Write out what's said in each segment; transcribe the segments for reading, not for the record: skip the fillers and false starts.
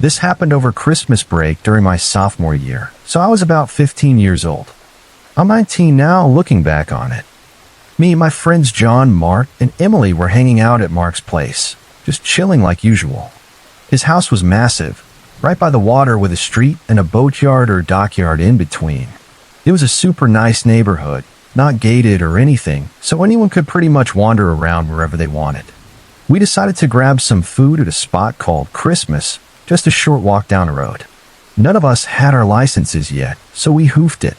This happened over Christmas break during my sophomore year, so I was about 15 years old. I'm 19 now, looking back on it. Me and my friends John, Mark, and Emily were hanging out at Mark's place, just chilling like usual. His house was massive, right by the water with a street and a boatyard or dockyard in between. It was a super nice neighborhood, not gated or anything, so anyone could pretty much wander around wherever they wanted. We decided to grab some food at a spot called Christmas, just a short walk down the road. None of us had our licenses yet, so we hoofed it.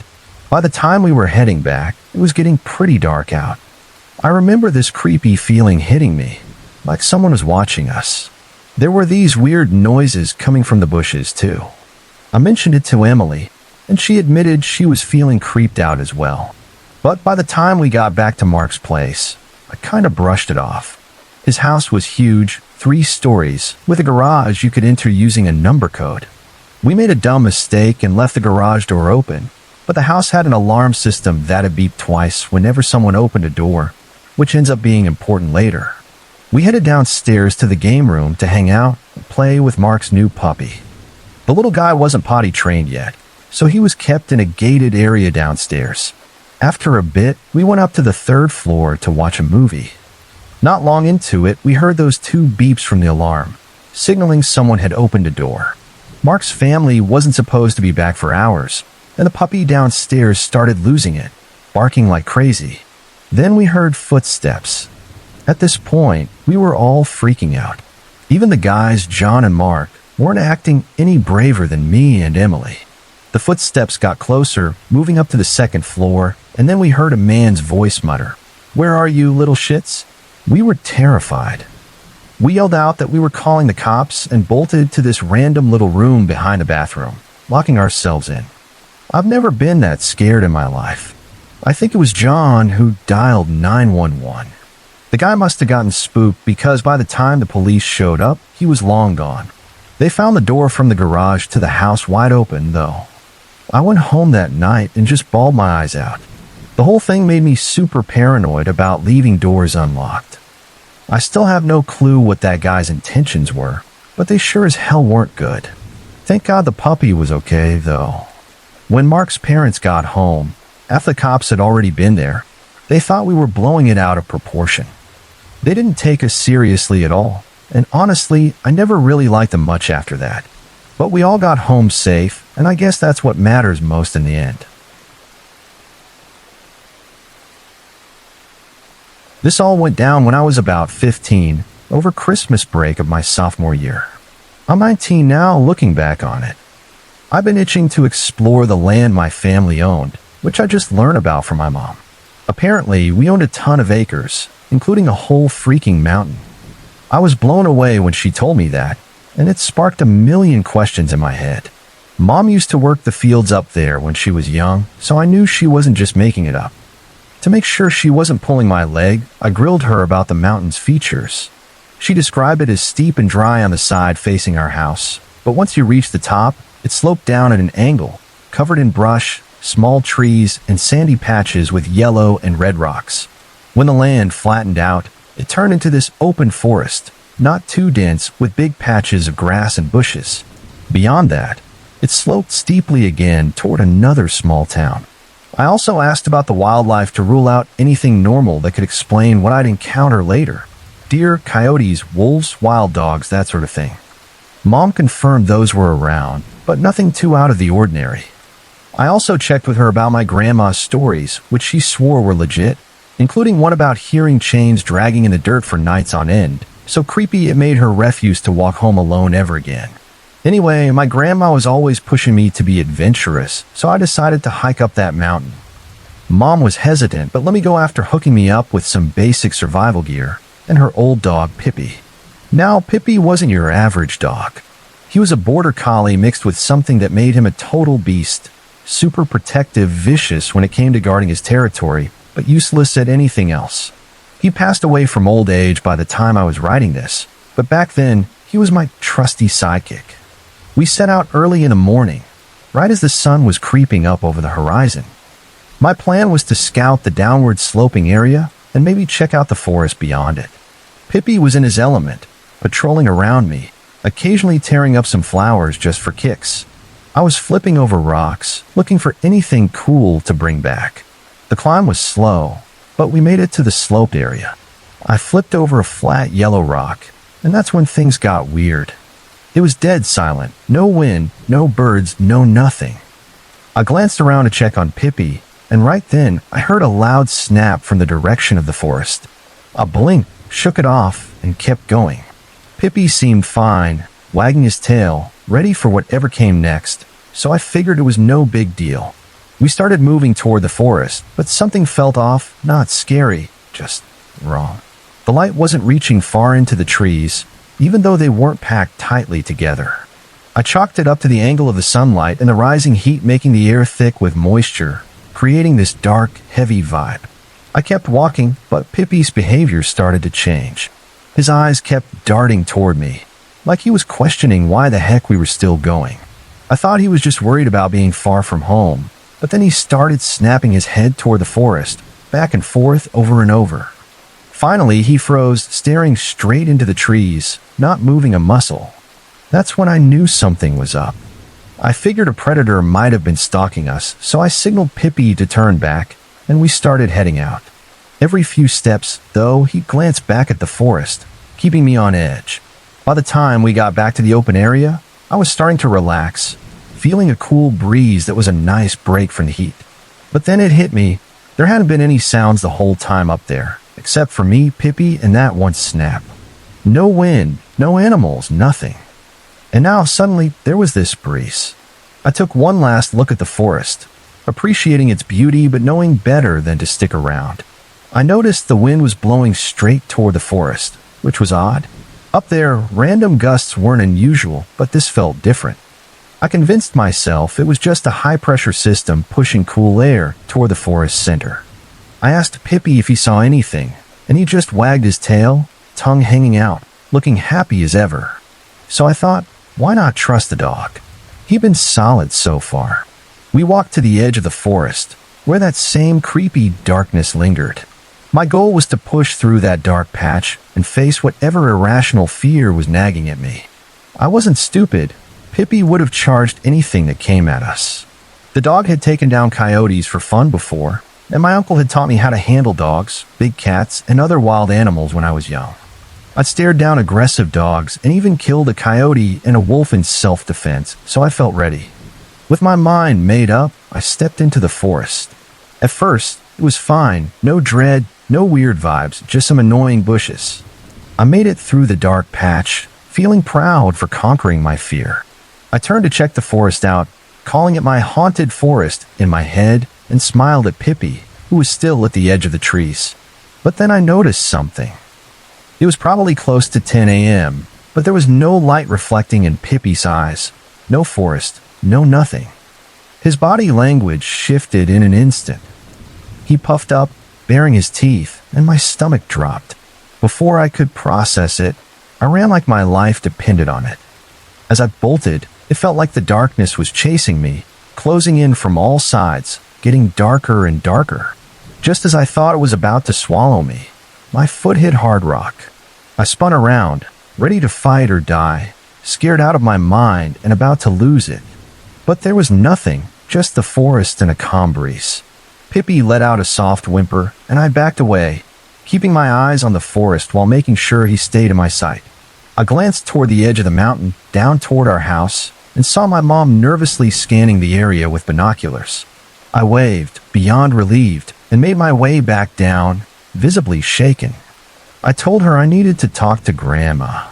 By the time we were heading back, it was getting pretty dark out. I remember this creepy feeling hitting me, like someone was watching us. There were these weird noises coming from the bushes, too. I mentioned it to Emily, and she admitted she was feeling creeped out as well. But by the time we got back to Mark's place, I kind of brushed it off. His house was huge, 3 stories, with a garage you could enter using a number code. We made a dumb mistake and left the garage door open, but the house had an alarm system that'd beep twice whenever someone opened a door, which ends up being important later. We headed downstairs to the game room to hang out and play with Mark's new puppy. The little guy wasn't potty trained yet, so he was kept in a gated area downstairs. After a bit, we went up to the 3rd floor to watch a movie. Not long into it, we heard those 2 beeps from the alarm, signaling someone had opened a door. Mark's family wasn't supposed to be back for hours, and the puppy downstairs started losing it, barking like crazy. Then we heard footsteps. At this point, we were all freaking out. Even the guys, John and Mark, weren't acting any braver than me and Emily. The footsteps got closer, moving up to the 2nd floor, and then we heard a man's voice mutter, "Where are you, little shits?" We were terrified. We yelled out that we were calling the cops and bolted to this random little room behind the bathroom, locking ourselves in. I've never been that scared in my life. I think it was John who dialed 911. The guy must have gotten spooked because by the time the police showed up, he was long gone. They found the door from the garage to the house wide open, though. I went home that night and just bawled my eyes out. The whole thing made me super paranoid about leaving doors unlocked. I still have no clue what that guy's intentions were, but they sure as hell weren't good. Thank God the puppy was okay, though. When Mark's parents got home, after the cops had already been there, they thought we were blowing it out of proportion. They didn't take us seriously at all, and honestly, I never really liked them much after that. But we all got home safe, and I guess that's what matters most in the end. This all went down when I was about 15, over Christmas break of my sophomore year. I'm 19 now, looking back on it. I've been itching to explore the land my family owned, which I just learned about from my mom. Apparently, we owned a ton of acres, including a whole freaking mountain. I was blown away when she told me that, and it sparked a million questions in my head. Mom used to work the fields up there when she was young, so I knew she wasn't just making it up. To make sure she wasn't pulling my leg, I grilled her about the mountain's features. She described it as steep and dry on the side facing our house, but once you reached the top, it sloped down at an angle, covered in brush, small trees, and sandy patches with yellow and red rocks. When the land flattened out, it turned into this open forest, not too dense, with big patches of grass and bushes. Beyond that, it sloped steeply again toward another small town. I also asked about the wildlife to rule out anything normal that could explain what I'd encounter later. Deer, coyotes, wolves, wild dogs, that sort of thing. Mom confirmed those were around, but nothing too out of the ordinary. I also checked with her about my grandma's stories, which she swore were legit, including one about hearing chains dragging in the dirt for nights on end, so creepy it made her refuse to walk home alone ever again. Anyway, my grandma was always pushing me to be adventurous, so I decided to hike up that mountain. Mom was hesitant, but let me go after hooking me up with some basic survival gear and her old dog, Pippi. Now, Pippi wasn't your average dog. He was a border collie mixed with something that made him a total beast, super protective, vicious when it came to guarding his territory, but useless at anything else. He passed away from old age by the time I was writing this, but back then, he was my trusty sidekick. We set out early in the morning, right as the sun was creeping up over the horizon. My plan was to scout the downward sloping area and maybe check out the forest beyond it. Pippi was in his element, patrolling around me, occasionally tearing up some flowers just for kicks. I was flipping over rocks, looking for anything cool to bring back. The climb was slow, but we made it to the sloped area. I flipped over a flat yellow rock, and that's when things got weird. It was dead silent, no wind, no birds, no nothing. I glanced around to check on Pippi, and right then I heard a loud snap from the direction of the forest. I blinked, shook it off, and kept going. Pippi seemed fine, wagging his tail, ready for whatever came next, so I figured it was no big deal. We started moving toward the forest, but something felt off, not scary, just wrong. The light wasn't reaching far into the trees, even though they weren't packed tightly together. I chalked it up to the angle of the sunlight and the rising heat making the air thick with moisture, creating this dark, heavy vibe. I kept walking, but Pippi's behavior started to change. His eyes kept darting toward me, like he was questioning why the heck we were still going. I thought he was just worried about being far from home, but then he started snapping his head toward the forest, back and forth over and over. Finally, he froze, staring straight into the trees, not moving a muscle. That's when I knew something was up. I figured a predator might have been stalking us, so I signaled Pippi to turn back, and we started heading out. Every few steps, though, he glanced back at the forest, keeping me on edge. By the time we got back to the open area, I was starting to relax, feeling a cool breeze that was a nice break from the heat. But then it hit me. There hadn't been any sounds the whole time up there, except for me, Pippi, and that one snap. No wind, no animals, nothing. And now suddenly there was this breeze. I took one last look at the forest, appreciating its beauty but knowing better than to stick around. I noticed the wind was blowing straight toward the forest, which was odd. Up there, random gusts weren't unusual, but this felt different. I convinced myself it was just a high-pressure system pushing cool air toward the forest center. I asked Pippi if he saw anything, and he just wagged his tail, tongue hanging out, looking happy as ever. So I thought, why not trust the dog? He'd been solid so far. We walked to the edge of the forest, where that same creepy darkness lingered. My goal was to push through that dark patch and face whatever irrational fear was nagging at me. I wasn't stupid. Pippi would have charged anything that came at us. The dog had taken down coyotes for fun before, and my uncle had taught me how to handle dogs, big cats, and other wild animals when I was young. I'd stared down aggressive dogs and even killed a coyote and a wolf in self-defense, so I felt ready. With my mind made up, I stepped into the forest. At first, it was fine, no dread, no weird vibes, just some annoying bushes. I made it through the dark patch, feeling proud for conquering my fear. I turned to check the forest out, calling it my haunted forest in my head, and smiled at Pippi, who was still at the edge of the trees. But then I noticed something. It was probably close to 10 a.m., but there was no light reflecting in Pippi's eyes. No forest, no nothing. His body language shifted in an instant. He puffed up, baring his teeth, and my stomach dropped. Before I could process it, I ran like my life depended on it. As I bolted, it felt like the darkness was chasing me, closing in from all sides, getting darker and darker. Just as I thought it was about to swallow me, my foot hit hard rock. I spun around, ready to fight or die, scared out of my mind and about to lose it. But there was nothing, just the forest and a calm breeze. Pippi let out a soft whimper, and I backed away, keeping my eyes on the forest while making sure he stayed in my sight. I glanced toward the edge of the mountain, down toward our house, and saw my mom nervously scanning the area with binoculars. I waved, beyond relieved, and made my way back down, visibly shaken. I told her I needed to talk to Grandma.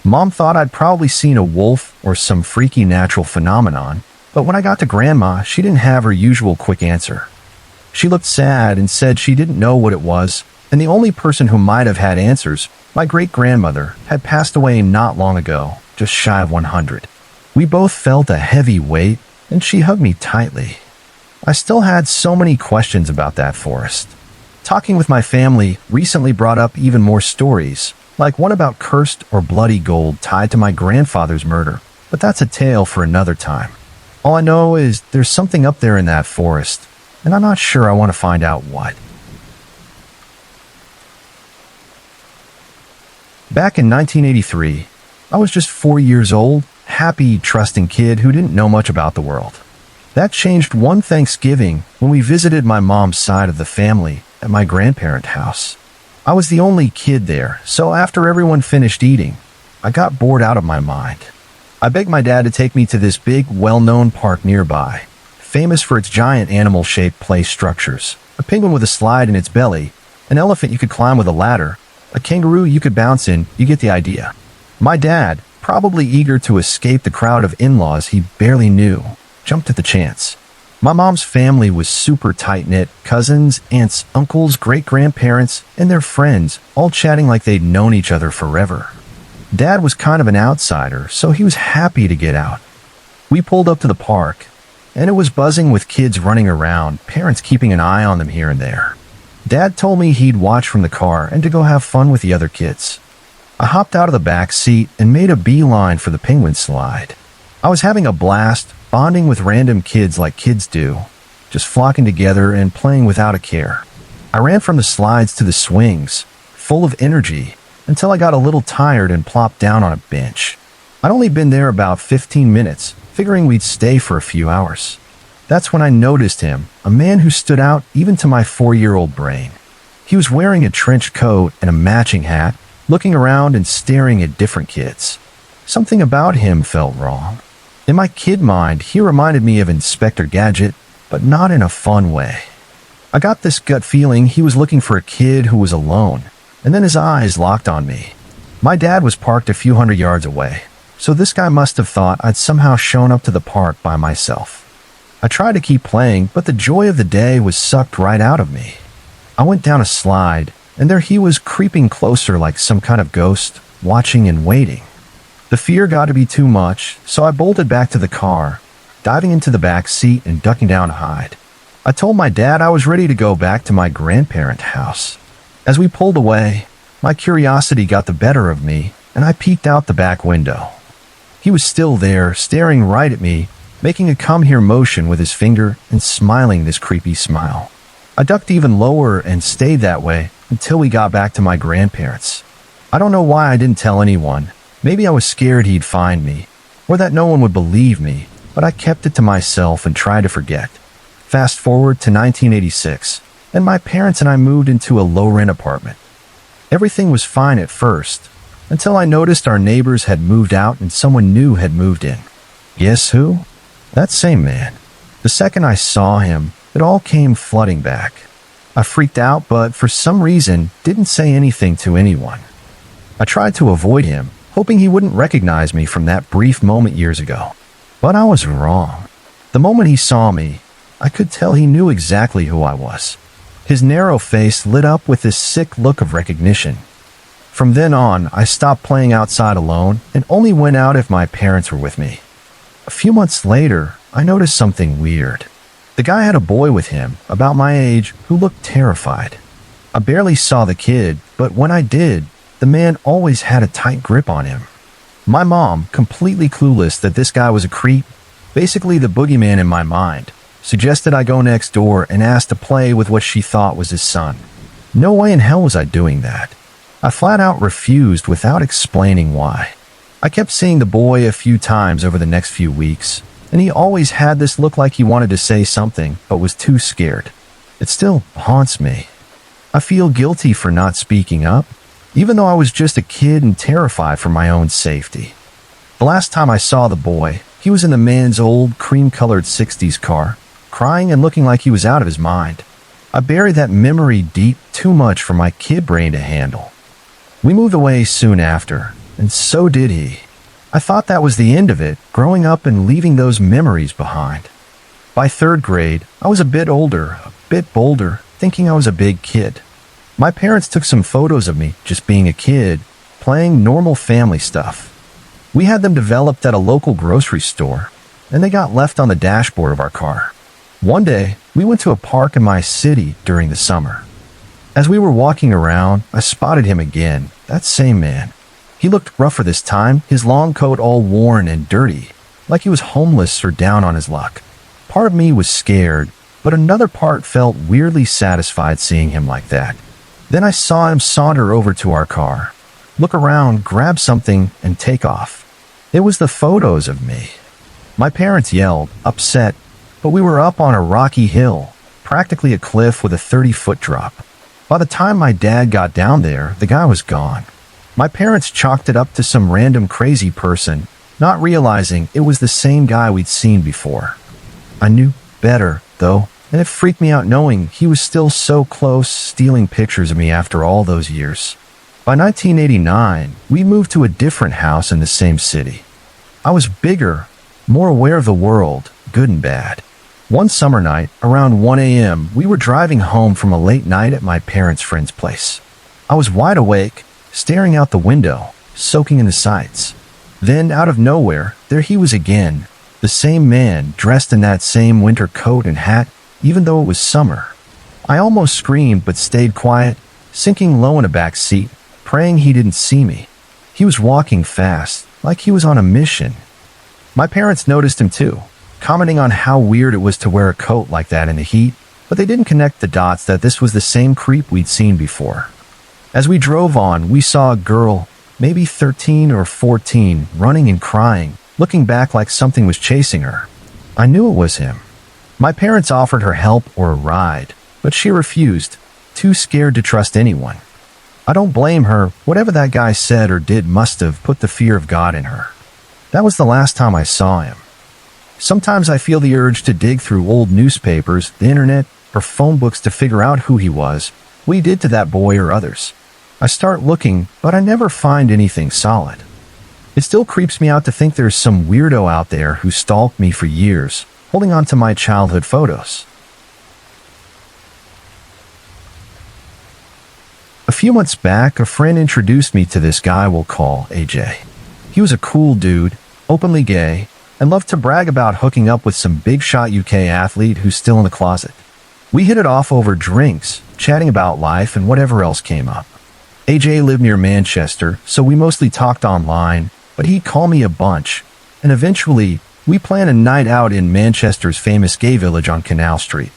Mom thought I'd probably seen a wolf or some freaky natural phenomenon, but when I got to Grandma, she didn't have her usual quick answer. She looked sad and said she didn't know what it was, and the only person who might have had answers, my great-grandmother, had passed away not long ago, just shy of 100. We both felt a heavy weight, and she hugged me tightly. I still had so many questions about that forest. Talking with my family recently brought up even more stories, like one about cursed or bloody gold tied to my grandfather's murder, but that's a tale for another time. All I know is there's something up there in that forest, and I'm not sure I want to find out what. Back in 1983, I was just 4 years old, happy, trusting kid who didn't know much about the world. That changed one Thanksgiving when we visited my mom's side of the family at my grandparents' house. I was the only kid there, so after everyone finished eating, I got bored out of my mind. I begged my dad to take me to this big, well-known park nearby, famous for its giant animal-shaped play structures, a penguin with a slide in its belly, an elephant you could climb with a ladder, a kangaroo you could bounce in, you get the idea. My dad, probably eager to escape the crowd of in-laws he barely knew, jumped at the chance. My mom's family was super tight-knit, cousins, aunts, uncles, great-grandparents, and their friends, all chatting like they'd known each other forever. Dad was kind of an outsider, so he was happy to get out. We pulled up to the park, and it was buzzing with kids running around, parents keeping an eye on them here and there. Dad told me he'd watch from the car and to go have fun with the other kids. I hopped out of the back seat and made a beeline for the penguin slide. I was having a blast, bonding with random kids like kids do, just flocking together and playing without a care. I ran from the slides to the swings, full of energy, until I got a little tired and plopped down on a bench. I'd only been there about 15 minutes, figuring we'd stay for a few hours. That's when I noticed him, a man who stood out even to my 4-year-old brain. He was wearing a trench coat and a matching hat, looking around and staring at different kids. Something about him felt wrong. In my kid mind, he reminded me of Inspector Gadget, but not in a fun way. I got this gut feeling he was looking for a kid who was alone, and then his eyes locked on me. My dad was parked a few hundred yards away, so this guy must have thought I'd somehow shown up to the park by myself. I tried to keep playing, but the joy of the day was sucked right out of me. I went down a slide, and there he was creeping closer like some kind of ghost, watching and waiting. The fear got to be too much, so I bolted back to the car, diving into the back seat and ducking down to hide. I told my dad I was ready to go back to my grandparents' house. As we pulled away, my curiosity got the better of me, and I peeked out the back window. He was still there, staring right at me, making a come here motion with his finger and smiling this creepy smile. I ducked even lower and stayed that way until we got back to my grandparents. I don't know why I didn't tell anyone. Maybe I was scared he'd find me, or that no one would believe me, but I kept it to myself and tried to forget. Fast forward to 1986, and my parents and I moved into a low-rent apartment. Everything was fine at first, until I noticed our neighbors had moved out and someone new had moved in. Guess who? That same man. The second I saw him, it all came flooding back. I freaked out, but for some reason didn't say anything to anyone. I tried to avoid him, hoping he wouldn't recognize me from that brief moment years ago. But I was wrong. The moment he saw me, I could tell he knew exactly who I was. His narrow face lit up with this sick look of recognition. From then on, I stopped playing outside alone and only went out if my parents were with me. A few months later, I noticed something weird. The guy had a boy with him, about my age, who looked terrified. I barely saw the kid, but when I did, the man always had a tight grip on him. My mom, completely clueless that this guy was a creep, basically the boogeyman in my mind, suggested I go next door and ask to play with what she thought was his son. No way in hell was I doing that. I flat out refused without explaining why. I kept seeing the boy a few times over the next few weeks, and he always had this look like he wanted to say something but was too scared. It still haunts me. I feel guilty for not speaking up, even though I was just a kid and terrified for my own safety. The last time I saw the boy, he was in the man's old cream-colored 60s car, crying and looking like he was out of his mind. I buried that memory deep too much for my kid brain to handle. We moved away soon after, and so did he. I thought that was the end of it, growing up and leaving those memories behind. By 3rd grade, I was a bit older, a bit bolder, thinking I was a big kid. My parents took some photos of me just being a kid, playing normal family stuff. We had them developed at a local grocery store, and they got left on the dashboard of our car. One day, we went to a park in my city during the summer. As we were walking around, I spotted him again, that same man. He looked rougher this time, his long coat all worn and dirty, like he was homeless or down on his luck. Part of me was scared, but another part felt weirdly satisfied seeing him like that. Then I saw him saunter over to our car. look around, grab something, and take off. It was the photos of me. My parents yelled, upset, but we were up on a rocky hill, practically a cliff with a 30-foot drop. By the time my dad got down there, the guy was gone. My parents chalked it up to some random crazy person, not realizing it was the same guy we'd seen before. I knew better, though, and it freaked me out knowing he was still so close, stealing pictures of me after all those years. By 1989, we moved to a different house in the same city. I was bigger, more aware of the world, good and bad. One summer night, around 1 a.m., we were driving home from a late night at my parents' friend's place. I was wide awake, staring out the window, soaking in the sights. Then, out of nowhere, there he was again, the same man, dressed in that same winter coat and hat, even though it was summer. I almost screamed but stayed quiet, sinking low in a back seat, praying he didn't see me. He was walking fast, like he was on a mission. My parents noticed him too, commenting on how weird it was to wear a coat like that in the heat, but they didn't connect the dots that this was the same creep we'd seen before. As we drove on, we saw a girl, maybe 13 or 14, running and crying, looking back like something was chasing her. I knew it was him. My parents offered her help or a ride, but she refused, too scared to trust anyone. I don't blame her. Whatever that guy said or did must have put the fear of God in her. That was the last time I saw him. Sometimes I feel the urge to dig through old newspapers, the internet, or phone books to figure out who he was, what he did to that boy or others. I start looking, but I never find anything solid. It still creeps me out to think there's some weirdo out there who stalked me for years, holding on to my childhood photos. A few months back, a friend introduced me to this guy we'll call AJ. He was a cool dude, openly gay, and loved to brag about hooking up with some big-shot UK athlete who's still in the closet. We hit it off over drinks, chatting about life and whatever else came up. AJ lived near Manchester, so we mostly talked online, but he'd call me a bunch, and eventually, we planned a night out in Manchester's famous gay village on Canal Street.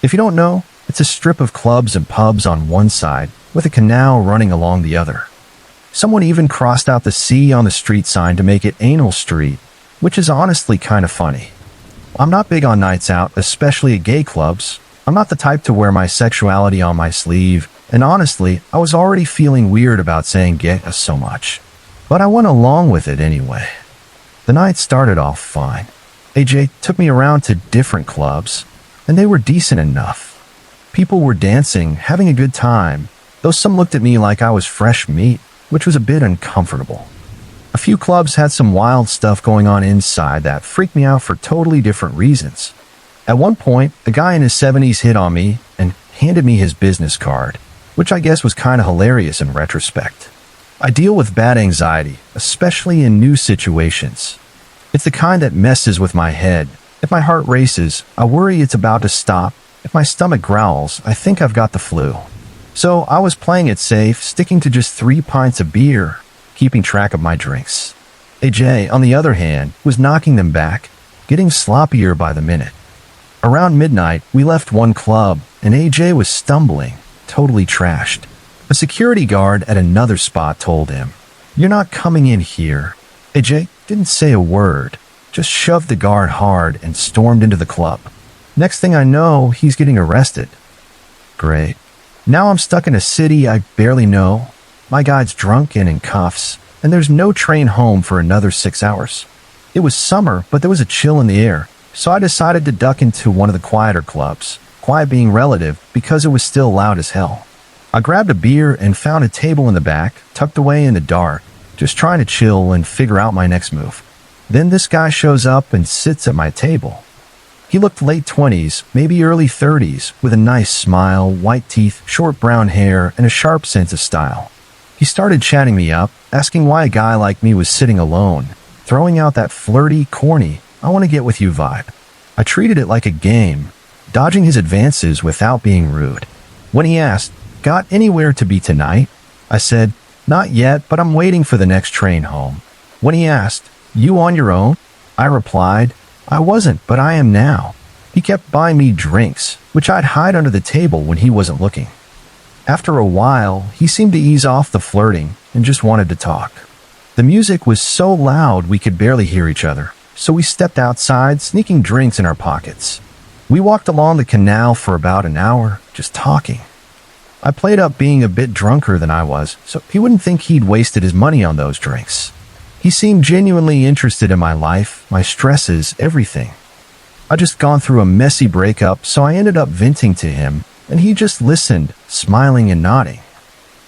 If you don't know, it's a strip of clubs and pubs on one side, with a canal running along the other. Someone even crossed out the C on the street sign to make it Anal Street, which is honestly kind of funny. I'm not big on nights out, especially at gay clubs. I'm not the type to wear my sexuality on my sleeve, and honestly, I was already feeling weird about saying gay so much. But I went along with it anyway. The night started off fine. AJ took me around to different clubs, and they were decent enough. People were dancing, having a good time, though some looked at me like I was fresh meat, which was a bit uncomfortable. A few clubs had some wild stuff going on inside that freaked me out for totally different reasons. At one point, a guy in his 70s hit on me and handed me his business card, which I guess was kind of hilarious in retrospect. I deal with bad anxiety, especially in new situations. It's the kind that messes with my head. If my heart races, I worry it's about to stop. If my stomach growls, I think I've got the flu. So I was playing it safe, sticking to just 3 pints of beer, keeping track of my drinks. AJ, on the other hand, was knocking them back, getting sloppier by the minute. Around midnight, we left one club, and AJ was stumbling, totally trashed. A security guard at another spot told him, "You're not coming in here." AJ didn't say a word, just shoved the guard hard and stormed into the club. Next thing I know, he's getting arrested. Great. Now I'm stuck in a city I barely know. My guide's drunk and in cuffs, and there's no train home for another 6 hours. It was summer, but there was a chill in the air, so I decided to duck into one of the quieter clubs, quiet being relative because it was still loud as hell. I grabbed a beer and found a table in the back, tucked away in the dark, just trying to chill and figure out my next move. Then this guy shows up and sits at my table. He looked late 20s, maybe early 30s, with a nice smile, white teeth, short brown hair, and a sharp sense of style. He started chatting me up, asking why a guy like me was sitting alone, throwing out that flirty, corny, "I want to get with you" vibe. I treated it like a game, dodging his advances without being rude. When he asked, "Got anywhere to be tonight?" I said, "Not yet, but I'm waiting for the next train home." When he asked, "You on your own?" I replied, "I wasn't, but I am now." He kept buying me drinks, which I'd hide under the table when he wasn't looking. After a while, he seemed to ease off the flirting and just wanted to talk. The music was so loud we could barely hear each other, so we stepped outside, sneaking drinks in our pockets. We walked along the canal for about an hour, just talking. I played up being a bit drunker than I was, so he wouldn't think he'd wasted his money on those drinks. He seemed genuinely interested in my life, my stresses, everything. I'd just gone through a messy breakup, so I ended up venting to him, and he just listened, smiling and nodding.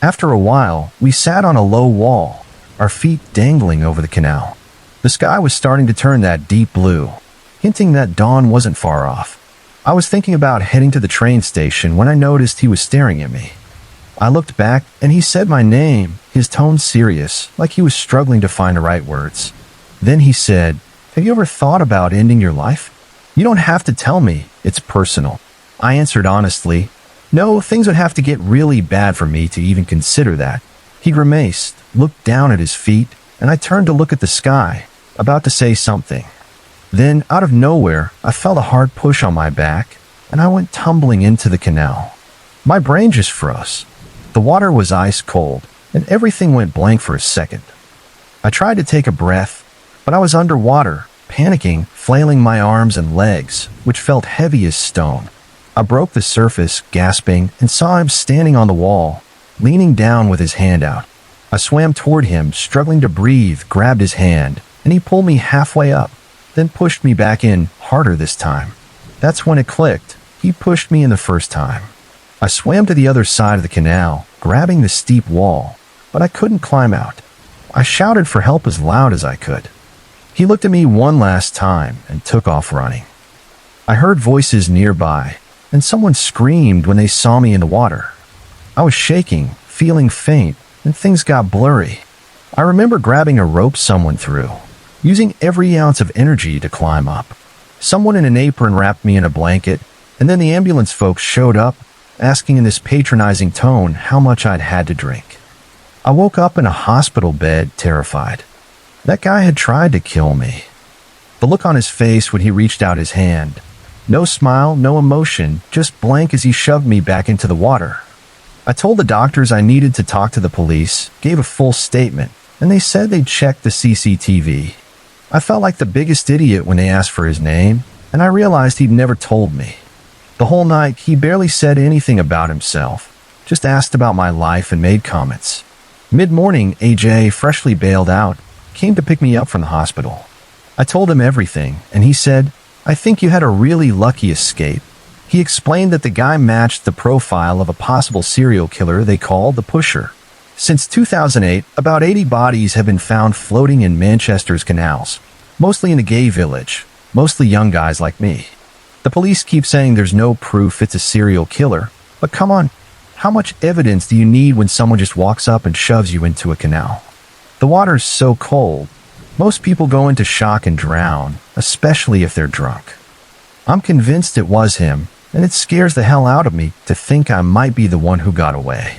After a while, we sat on a low wall, our feet dangling over the canal. The sky was starting to turn that deep blue, hinting that dawn wasn't far off. I was thinking about heading to the train station when I noticed he was staring at me. I looked back, and he said my name, his tone serious, like he was struggling to find the right words. Then he said, "Have you ever thought about ending your life?" "You don't have to tell me, it's personal." I answered honestly. No, things would have to get really bad for me to even consider that. He grimaced, looked down at his feet, and I turned to look at the sky, about to say something. Then, out of nowhere, I felt a hard push on my back, and I went tumbling into the canal. My brain just froze. The water was ice cold, and everything went blank for a second. I tried to take a breath, but I was underwater, panicking, flailing my arms and legs, which felt heavy as stone. I broke the surface, gasping, and saw him standing on the wall, leaning down with his hand out. I swam toward him, struggling to breathe, grabbed his hand, and he pulled me halfway up, then pushed me back in, harder this time. That's when it clicked. He pushed me in the first time. I swam to the other side of the canal, grabbing the steep wall, but I couldn't climb out. I shouted for help as loud as I could. He looked at me one last time and took off running. I heard voices nearby, and someone screamed when they saw me in the water. I was shaking, feeling faint, and things got blurry. I remember grabbing a rope someone threw, using every ounce of energy to climb up. Someone in an apron wrapped me in a blanket, and then the ambulance folks showed up, asking in this patronizing tone how much I'd had to drink. I woke up in a hospital bed, terrified. That guy had tried to kill me. The look on his face when he reached out his hand. No smile, no emotion, just blank as he shoved me back into the water. I told the doctors I needed to talk to the police, gave a full statement, and they said they'd check the CCTV. I felt like the biggest idiot when they asked for his name, and I realized he'd never told me. The whole night, he barely said anything about himself, just asked about my life and made comments. Mid-morning, AJ, freshly bailed out, came to pick me up from the hospital. I told him everything, and he said, "I think you had a really lucky escape." He explained that the guy matched the profile of a possible serial killer they called the Pusher. Since 2008, about 80 bodies have been found floating in Manchester's canals, mostly in the gay village, mostly young guys like me. The police keep saying there's no proof it's a serial killer, but come on, how much evidence do you need when someone just walks up and shoves you into a canal? The water's so cold, most people go into shock and drown, especially if they're drunk. I'm convinced it was him, and it scares the hell out of me to think I might be the one who got away.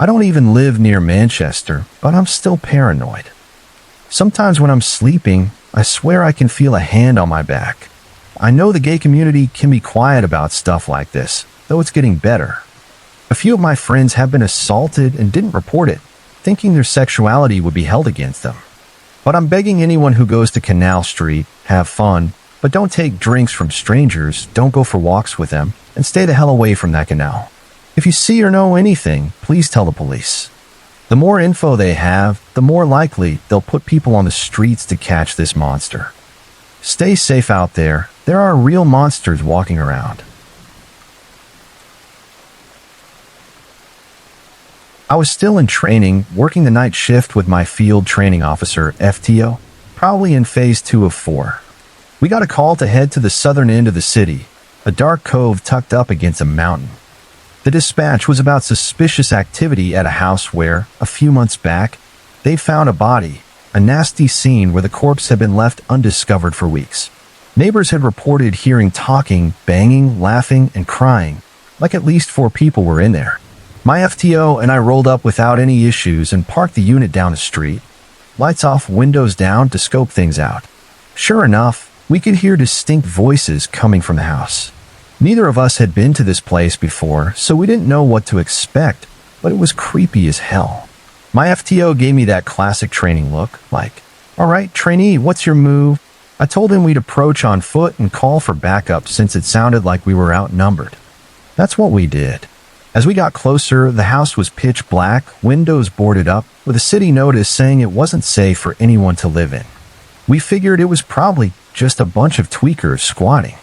I don't even live near Manchester, but I'm still paranoid. Sometimes when I'm sleeping, I swear I can feel a hand on my back. I know the gay community can be quiet about stuff like this, though it's getting better. A few of my friends have been assaulted and didn't report it, thinking their sexuality would be held against them. But I'm begging anyone who goes to Canal Street, have fun, but don't take drinks from strangers, don't go for walks with them, and stay the hell away from that canal. If you see or know anything, please tell the police. The more info they have, the more likely they'll put people on the streets to catch this monster. Stay safe out there. There are real monsters walking around. I was still in training, working the night shift with my field training officer, FTO, probably in phase 2 of 4. We got a call to head to the southern end of the city, a dark cove tucked up against a mountain. The dispatch was about suspicious activity at a house where, a few months back, they found a body, a nasty scene where the corpse had been left undiscovered for weeks. Neighbors had reported hearing talking, banging, laughing, and crying, like at least 4 people were in there. My FTO and I rolled up without any issues and parked the unit down the street. Lights off, windows down to scope things out. Sure enough, we could hear distinct voices coming from the house. Neither of us had been to this place before, so we didn't know what to expect, but it was creepy as hell. My FTO gave me that classic training look, like, "All right, trainee, what's your move?" I told him we'd approach on foot and call for backup since it sounded like we were outnumbered. That's what we did. As we got closer, the house was pitch black, windows boarded up, with a city notice saying it wasn't safe for anyone to live in. We figured it was probably just a bunch of tweakers squatting.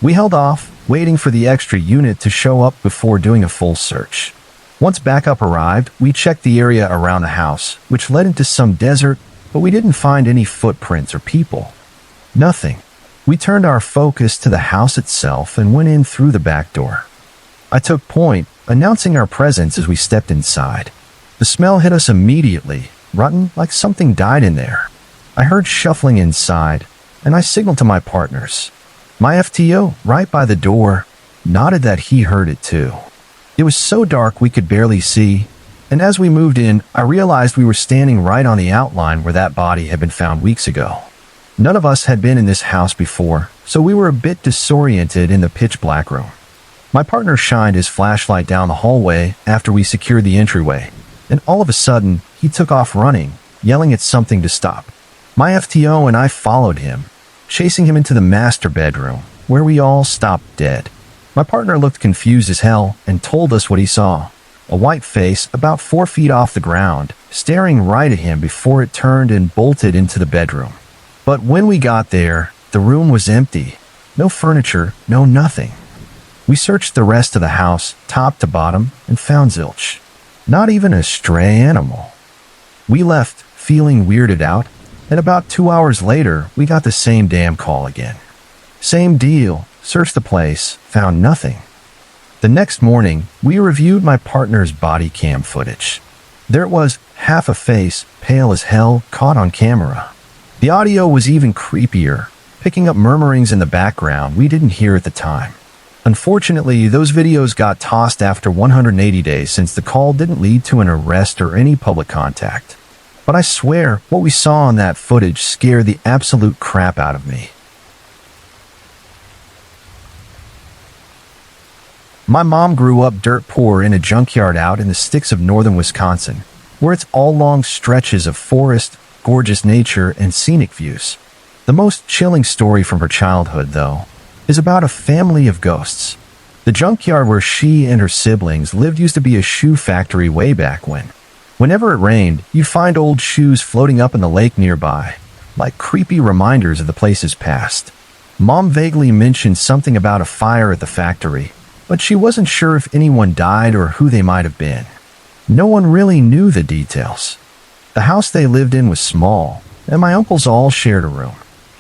We held off, waiting for the extra unit to show up before doing a full search. Once backup arrived, we checked the area around the house, which led into some desert, but we didn't find any footprints or people. Nothing. We turned our focus to the house itself and went in through the back door. I took point, announcing our presence as we stepped inside. The smell hit us immediately, rotten like something died in there. I heard shuffling inside, and I signaled to my partners. My FTO, right by the door, nodded that he heard it too. It was so dark we could barely see, and as we moved in, I realized we were standing right on the outline where that body had been found weeks ago. None of us had been in this house before, so we were a bit disoriented in the pitch-black room. My partner shined his flashlight down the hallway after we secured the entryway, and all of a sudden, he took off running, yelling at something to stop. My FTO and I followed him, chasing him into the master bedroom, where we all stopped dead. My partner looked confused as hell and told us what he saw. A white face about 4 feet off the ground, staring right at him before it turned and bolted into the bedroom. But when we got there, the room was empty. No furniture, no nothing. We searched the rest of the house, top to bottom, and found zilch. Not even a stray animal. We left, feeling weirded out, and about 2 hours later, we got the same damn call again. Same deal, searched the place, found nothing. The next morning, we reviewed my partner's body cam footage. There it was, half a face, pale as hell, caught on camera. The audio was even creepier, picking up murmurings in the background we didn't hear at the time. Unfortunately, those videos got tossed after 180 days since the call didn't lead to an arrest or any public contact. But I swear, what we saw on that footage scared the absolute crap out of me. My mom grew up dirt poor in a junkyard out in the sticks of northern Wisconsin, where it's all long stretches of forest, gorgeous nature, and scenic views. The most chilling story from her childhood, though, is about a family of ghosts. The junkyard where she and her siblings lived used to be a shoe factory way back when. Whenever it rained, you'd find old shoes floating up in the lake nearby, like creepy reminders of the place's past. Mom vaguely mentioned something about a fire at the factory, but she wasn't sure if anyone died or who they might have been. No one really knew the details. The house they lived in was small, and my uncles all shared a room.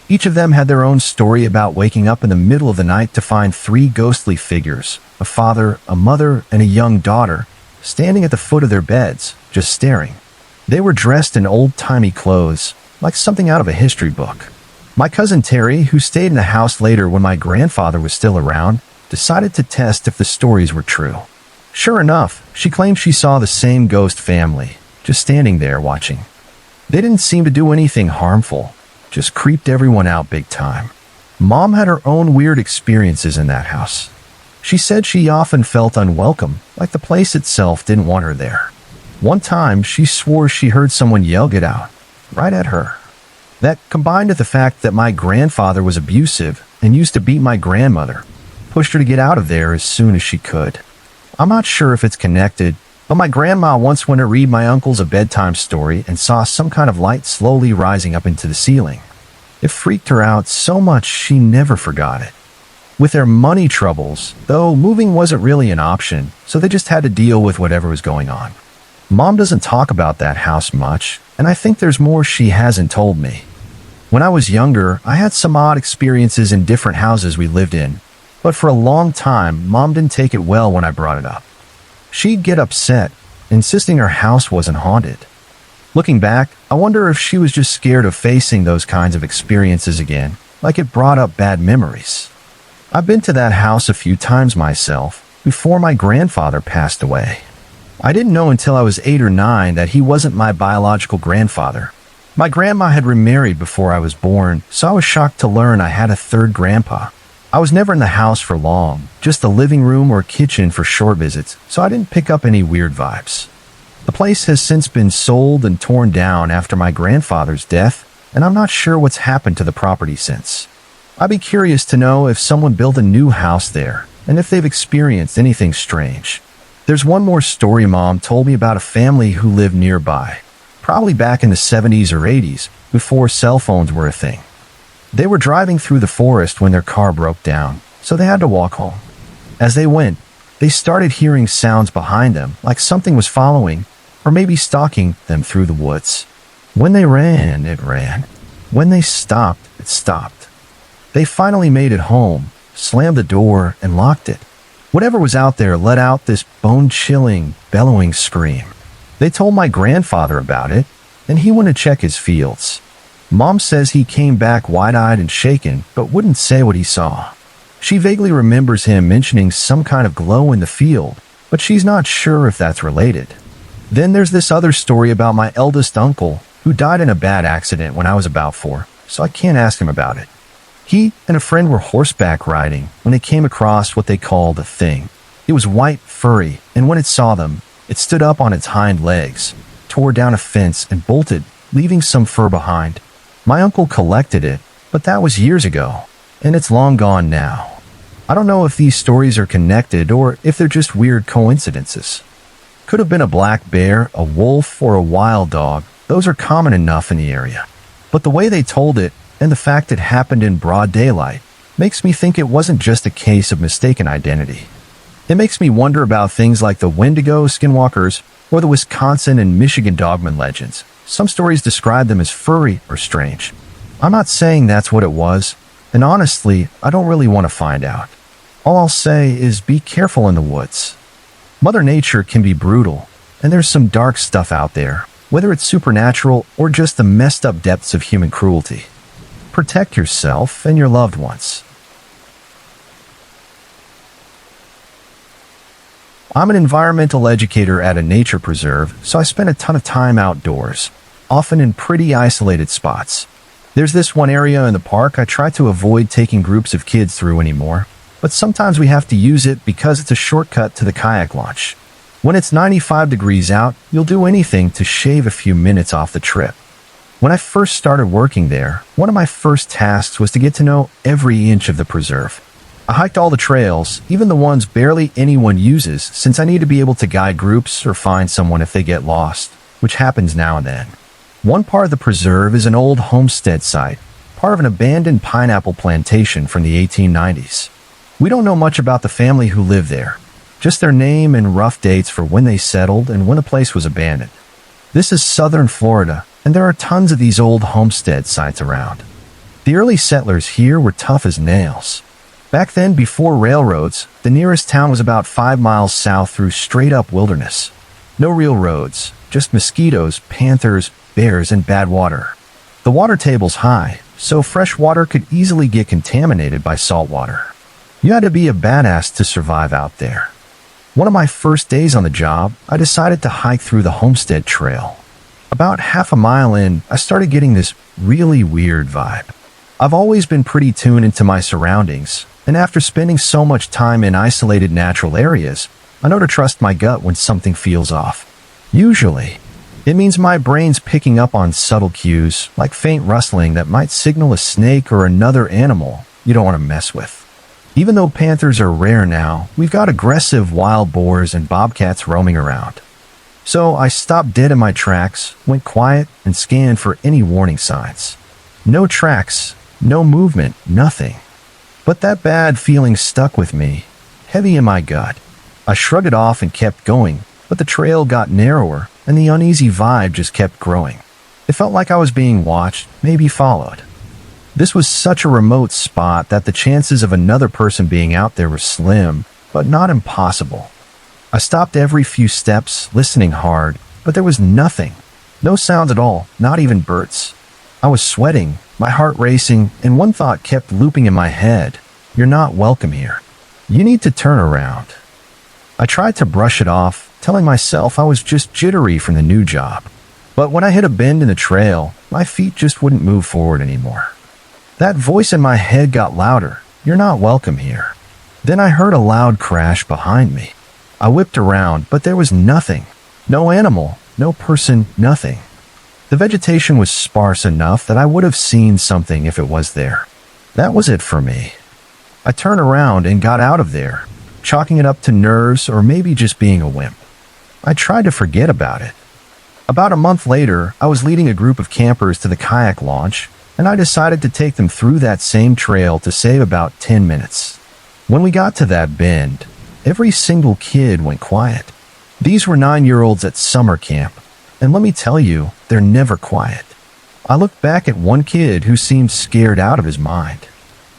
Each of them had their own story about waking up in the middle of the night to find 3 ghostly figures, a father, a mother, and a young daughter, standing at the foot of their beds, just staring. They were dressed in old-timey clothes, like something out of a history book. My cousin Terry, who stayed in the house later when my grandfather was still around, decided to test if the stories were true. Sure enough, she claimed she saw the same ghost family, just standing there watching. They didn't seem to do anything harmful, just creeped everyone out big time. Mom had her own weird experiences in that house. She said she often felt unwelcome, like the place itself didn't want her there. One time, she swore she heard someone yell "Get out," right at her. That, combined with the fact that my grandfather was abusive and used to beat my grandmother, pushed her to get out of there as soon as she could. I'm not sure if it's connected, but my grandma once went to read my uncles a bedtime story and saw some kind of light slowly rising up into the ceiling. It freaked her out so much she never forgot it. With their money troubles, though, moving wasn't really an option, so they just had to deal with whatever was going on. Mom doesn't talk about that house much, and I think there's more she hasn't told me. When I was younger, I had some odd experiences in different houses we lived in, but for a long time, Mom didn't take it well when I brought it up. She'd get upset, insisting her house wasn't haunted. Looking back, I wonder if she was just scared of facing those kinds of experiences again, like it brought up bad memories. I've been to that house a few times myself, before my grandfather passed away. I didn't know until I was 8 or 9 that he wasn't my biological grandfather. My grandma had remarried before I was born, so I was shocked to learn I had a third grandpa. I was never in the house for long, just the living room or kitchen for short visits, so I didn't pick up any weird vibes. The place has since been sold and torn down after my grandfather's death, and I'm not sure what's happened to the property since. I'd be curious to know if someone built a new house there, and if they've experienced anything strange. There's one more story Mom told me about a family who lived nearby, probably back in the 70s or 80s, before cell phones were a thing. They were driving through the forest when their car broke down, so they had to walk home. As they went, they started hearing sounds behind them, like something was following, or maybe stalking them through the woods. When they ran, it ran. When they stopped, it stopped. They finally made it home, slammed the door, and locked it. Whatever was out there let out this bone-chilling, bellowing scream. They told my grandfather about it, and he went to check his fields. Mom says he came back wide-eyed and shaken, but wouldn't say what he saw. She vaguely remembers him mentioning some kind of glow in the field, but she's not sure if that's related. Then there's this other story about my eldest uncle, who died in a bad accident when I was about 4, so I can't ask him about it. He and a friend were horseback riding when they came across what they called a thing. It was white, furry, and when it saw them, it stood up on its hind legs, tore down a fence, and bolted, leaving some fur behind. My uncle collected it, but that was years ago, and it's long gone now. I don't know if these stories are connected or if they're just weird coincidences. Could have been a black bear, a wolf, or a wild dog. Those are common enough in the area. But the way they told it, and the fact it happened in broad daylight, makes me think it wasn't just a case of mistaken identity. It makes me wonder about things like the Wendigo skinwalkers or the Wisconsin and Michigan dogman legends. Some stories describe them as furry or strange. I'm not saying that's what it was, and honestly, I don't really want to find out. All I'll say is be careful in the woods. Mother Nature can be brutal, and there's some dark stuff out there, whether it's supernatural or just the messed up depths of human cruelty. Protect yourself and your loved ones. I'm an environmental educator at a nature preserve, so I spend a ton of time outdoors, often in pretty isolated spots. There's this one area in the park I try to avoid taking groups of kids through anymore, but sometimes we have to use it because it's a shortcut to the kayak launch. When it's 95 degrees out, you'll do anything to shave a few minutes off the trip. When I first started working there, one of my first tasks was to get to know every inch of the preserve. I hiked all the trails, even the ones barely anyone uses, since I need to be able to guide groups or find someone if they get lost, which happens now and then. One part of the preserve is an old homestead site, part of an abandoned pineapple plantation from the 1890s. We don't know much about the family who lived there, just their name and rough dates for when they settled and when the place was abandoned. This is southern Florida, and there are tons of these old homestead sites around. The early settlers here were tough as nails. Back then, before railroads, the nearest town was about 5 miles south through straight-up wilderness. No real roads, just mosquitoes, panthers, bears, and bad water. The water table's high, so fresh water could easily get contaminated by salt water. You had to be a badass to survive out there. One of my first days on the job, I decided to hike through the Homestead Trail. About half a mile in, I started getting this really weird vibe. I've always been pretty tuned into my surroundings, and after spending so much time in isolated natural areas, I know to trust my gut when something feels off. Usually, it means my brain's picking up on subtle cues, like faint rustling that might signal a snake or another animal you don't want to mess with. Even though panthers are rare now, we've got aggressive wild boars and bobcats roaming around. So I stopped dead in my tracks, went quiet, and scanned for any warning signs. No tracks, no movement, nothing. But that bad feeling stuck with me, heavy in my gut. I shrugged it off and kept going, but the trail got narrower, and the uneasy vibe just kept growing. It felt like I was being watched, maybe followed. This was such a remote spot that the chances of another person being out there were slim, but not impossible. I stopped every few steps, listening hard, but there was nothing. No sounds at all, not even birds. I was sweating, my heart racing, and one thought kept looping in my head. You're not welcome here. You need to turn around. I tried to brush it off, telling myself I was just jittery from the new job. But when I hit a bend in the trail, my feet just wouldn't move forward anymore. That voice in my head got louder. "You're not welcome here." Then I heard a loud crash behind me. I whipped around, but there was nothing. No animal, no person, nothing. The vegetation was sparse enough that I would have seen something if it was there. That was it for me. I turned around and got out of there, chalking it up to nerves or maybe just being a wimp. I tried to forget about it. About a month later, I was leading a group of campers to the kayak launch, and I decided to take them through that same trail to save about 10 minutes. When we got to that bend, every single kid went quiet. These were 9-year-olds at summer camp, and let me tell you, they're never quiet. I looked back at one kid who seemed scared out of his mind.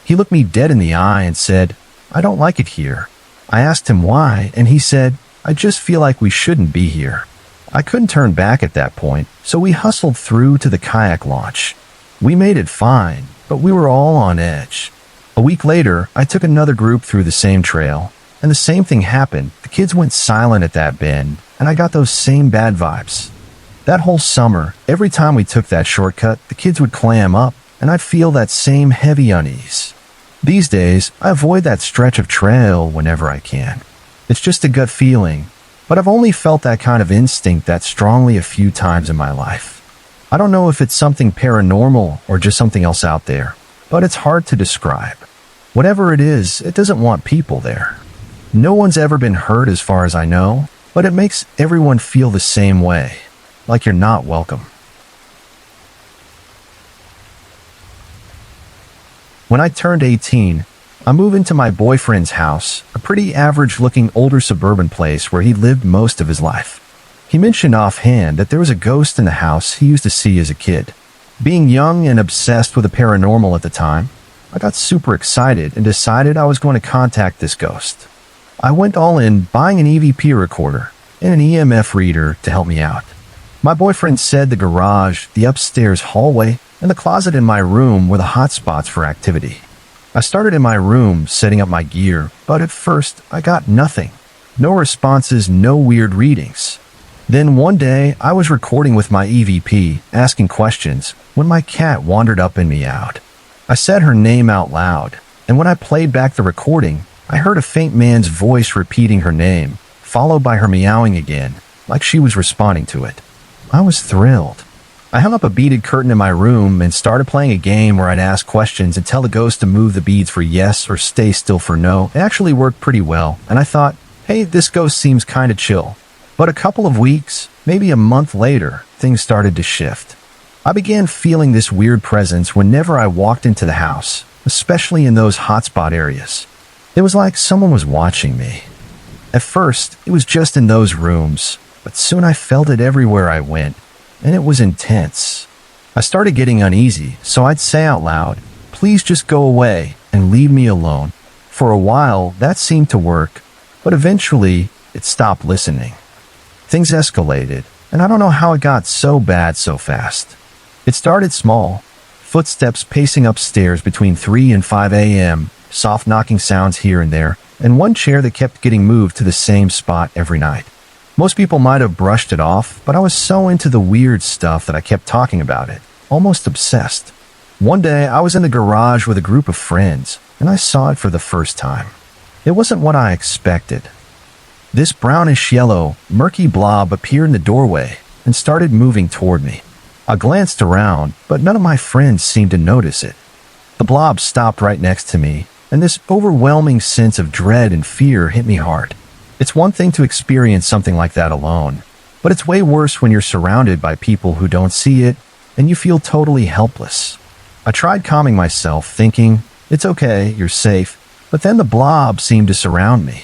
He looked me dead in the eye and said, "I don't like it here." I asked him why, and he said, "I just feel like we shouldn't be here." I couldn't turn back at that point, so we hustled through to the kayak launch. We made it fine, but we were all on edge. A week later, I took another group through the same trail, and the same thing happened. The kids went silent at that bend, and I got those same bad vibes. That whole summer, every time we took that shortcut, the kids would clam up, and I'd feel that same heavy unease. These days, I avoid that stretch of trail whenever I can. It's just a gut feeling, but I've only felt that kind of instinct that strongly a few times in my life. I don't know if it's something paranormal or just something else out there, but it's hard to describe. Whatever it is, it doesn't want people there. No one's ever been hurt as far as I know, but it makes everyone feel the same way, like you're not welcome. When I turned 18, I moved into my boyfriend's house, a pretty average-looking older suburban place where he lived most of his life. He mentioned offhand that there was a ghost in the house he used to see as a kid. Being young and obsessed with the paranormal at the time, I got super excited and decided I was going to contact this ghost. I went all in, buying an EVP recorder and an EMF reader to help me out. My boyfriend said the garage, the upstairs hallway, and the closet in my room were the hot spots for activity. I started in my room setting up my gear, but at first I got nothing. No responses, no weird readings. Then one day I was recording with my EVP, asking questions, when my cat wandered up and meowed. I said her name out loud, and when I played back the recording, I heard a faint man's voice repeating her name, followed by her meowing again, like she was responding to it. I was thrilled. I hung up a beaded curtain in my room and started playing a game where I'd ask questions and tell the ghost to move the beads for yes or stay still for no. It actually worked pretty well, and I thought, hey, this ghost seems kinda chill. But a couple of weeks, maybe a month later, things started to shift. I began feeling this weird presence whenever I walked into the house, especially in those hotspot areas. It was like someone was watching me. At first, it was just in those rooms, but soon I felt it everywhere I went, and it was intense. I started getting uneasy, so I'd say out loud, "Please just go away and leave me alone." For a while, that seemed to work, but eventually, it stopped listening. Things escalated, and I don't know how it got so bad so fast. It started small, footsteps pacing upstairs between 3 and 5 a.m., soft knocking sounds here and there, and one chair that kept getting moved to the same spot every night. Most people might have brushed it off, but I was so into the weird stuff that I kept talking about it, almost obsessed. One day, I was in the garage with a group of friends, and I saw it for the first time. It wasn't what I expected. This brownish-yellow, murky blob appeared in the doorway and started moving toward me. I glanced around, but none of my friends seemed to notice it. The blob stopped right next to me, and this overwhelming sense of dread and fear hit me hard. It's one thing to experience something like that alone, but it's way worse when you're surrounded by people who don't see it and you feel totally helpless. I tried calming myself, thinking, it's okay, you're safe, but then the blob seemed to surround me.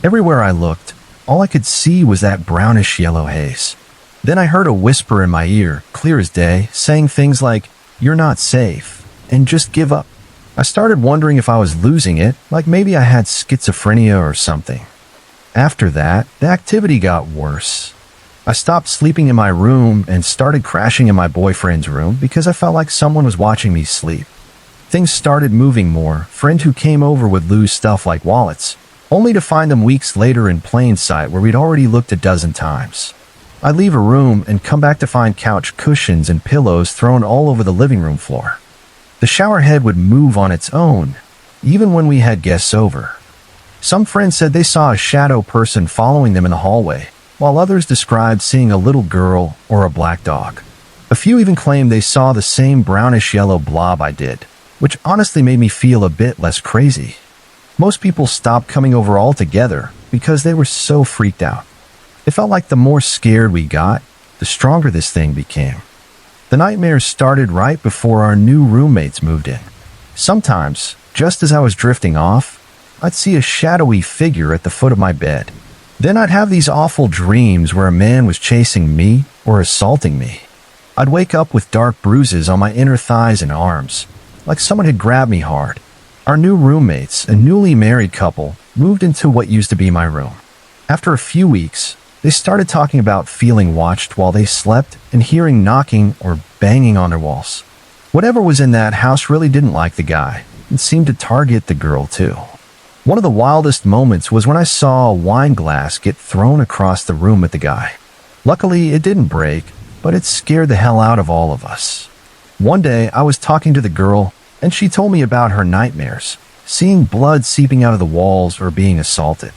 Everywhere I looked, all I could see was that brownish yellow haze. Then I heard a whisper in my ear, clear as day, saying things like, "You're not safe," and "just give up." I started wondering if I was losing it, like maybe I had schizophrenia or something. After that, the activity got worse. I stopped sleeping in my room and started crashing in my boyfriend's room because I felt like someone was watching me sleep. Things started moving more. Friend who came over would lose stuff like wallets, only to find them weeks later in plain sight where we'd already looked a dozen times. I'd leave a room and come back to find couch cushions and pillows thrown all over the living room floor. The shower head would move on its own, even when we had guests over. Some friends said they saw a shadow person following them in the hallway, while others described seeing a little girl or a black dog. A few even claimed they saw the same brownish-yellow blob I did, which honestly made me feel a bit less crazy. Most people stopped coming over altogether because they were so freaked out. It felt like the more scared we got, the stronger this thing became. The nightmares started right before our new roommates moved in. Sometimes, just as I was drifting off, I'd see a shadowy figure at the foot of my bed. Then I'd have these awful dreams where a man was chasing me or assaulting me. I'd wake up with dark bruises on my inner thighs and arms, like someone had grabbed me hard. Our new roommates, a newly married couple, moved into what used to be my room. After a few weeks, they started talking about feeling watched while they slept and hearing knocking or banging on their walls. Whatever was in that house really didn't like the guy and seemed to target the girl too. One of the wildest moments was when I saw a wine glass get thrown across the room at the guy. Luckily, it didn't break, but it scared the hell out of all of us. One day, I was talking to the girl, and she told me about her nightmares, seeing blood seeping out of the walls or being assaulted.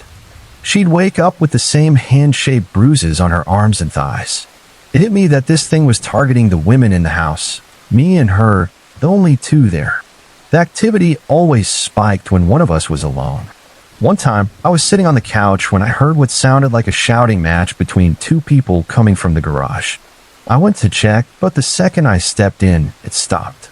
She'd wake up with the same hand-shaped bruises on her arms and thighs. It hit me that this thing was targeting the women in the house, me and her, the only two there. The activity always spiked when one of us was alone. One time, I was sitting on the couch when I heard what sounded like a shouting match between two people coming from the garage. I went to check, but the second I stepped in, it stopped.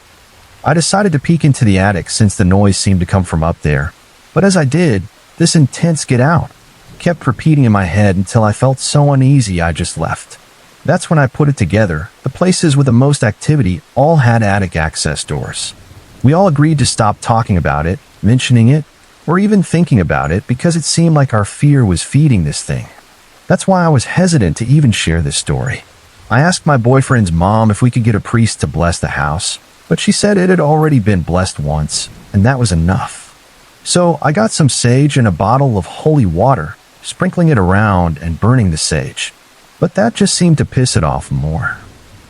I decided to peek into the attic since the noise seemed to come from up there, but as I did, this intense "get out" kept repeating in my head until I felt so uneasy I just left. That's when I put it together. The places with the most activity all had attic access doors. We all agreed to stop talking about it, mentioning it, or even thinking about it because it seemed like our fear was feeding this thing. That's why I was hesitant to even share this story. I asked my boyfriend's mom if we could get a priest to bless the house, but she said it had already been blessed once, and that was enough. So I got some sage and a bottle of holy water, sprinkling it around and burning the sage. But that just seemed to piss it off more.